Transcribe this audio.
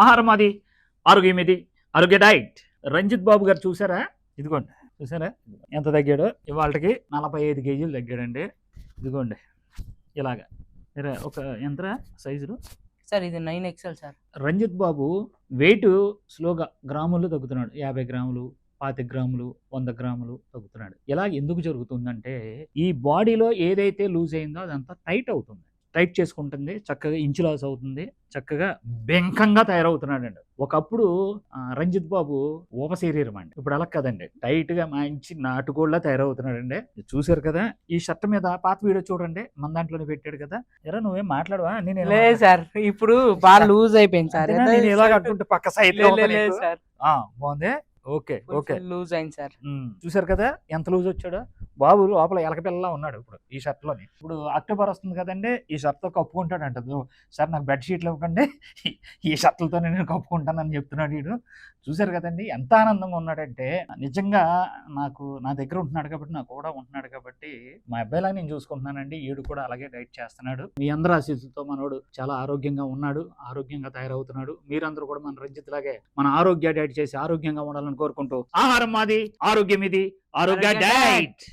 ఆహారం అది, ఆరోగ్యం ఇది, ఆరోగ్య డైట్. రంజిత్ బాబు గారు చూసారా? ఇదిగోండి, చూసారా ఎంత తగ్గాడో? ఇవాళకి 45 కేజీలు తగ్గాడండి. ఇదిగోండి ఇలాగా. ఒక ఎంతరా సైజులు సార్? ఇది 9XL సార్. రంజిత్ బాబు వెయిట్ స్లోగా గ్రాముల్లో తగ్గుతున్నాడు. 50 గ్రాములు, 25 గ్రాములు, 100 గ్రాములు తగ్గుతున్నాడు. ఇలా ఎందుకు జరుగుతుందంటే ఈ బాడీలో ఏదైతే లూజ్ అయిందో అదంతా టైట్ అవుతుంది, టైట్ చేసుకుంటుంది, చక్కగా ఇంచు లాస్ అవుతుంది, చక్కగా బెంకంగా తయారవుతున్నాడండి. ఒకప్పుడు రంజిత్ బాబు ఊప శరీరం అండి, ఇప్పుడు అలా కదండి, టైట్ గా మంచి నాటుకోళ్ళ తయారవుతున్నాడండి. చూసారు కదా? ఈ షర్ట్ మీద పాత వీడియో చూడండి, మన దాంట్లోనే పెట్టాడు కదా. ఎరా నువ్వేం మాట్లాడవా? నేను లేదు సార్, ఇప్పుడు బాగా లూజ్ అయిపోయింది సార్. నేను ఇలా కట్టుకుంటే పక్క సైడ్ లేదు సార్, బాగుంది. ఓకే ఓకే, లూజ్ అయింది సార్. చూసారు కదా ఎంత లూజ్ వచ్చాడో? బాబు లోపల ఎలకపిల్లలా ఉన్నాడు ఇప్పుడు ఈ షర్ట్ లోని. ఇప్పుడు అక్టోబర్ వస్తుంది కదండి, ఈ షర్ట్ తో కప్పుకుంటాడు అంట. సార్ నాకు బెడ్షీట్లు ఇవ్వకండి, ఈ షర్ట్లతో నేను కప్పుకుంటానని చెప్తున్నాడు వీడు. చూసారు కదండి ఎంత ఆనందంగా ఉన్నాడంటే. నిజంగా నాకు నా దగ్గర ఉంటున్నాడు కాబట్టి, నాకు కూడా ఉంటున్నాడు కాబట్టి మా అబ్బాయిలా నేను చూసుకుంటున్నానండి. వీడు కూడా అలాగే డైట్ చేస్తున్నాడు. మీ అందరి ఆశీస్సులతో మనోడు చాలా ఆరోగ్యంగా ఉన్నాడు, ఆరోగ్యంగా తయారవుతున్నాడు. మీరందరూ కూడా మన రంజిత్ లాగే మన ఆరోగ్య డైట్ చేసి ఆరోగ్యంగా ఉండాలని కోరుకుంటూ, ఆహారం మాది, ఆరోగ్యం ఇది, ఆరోగ్య డైట్.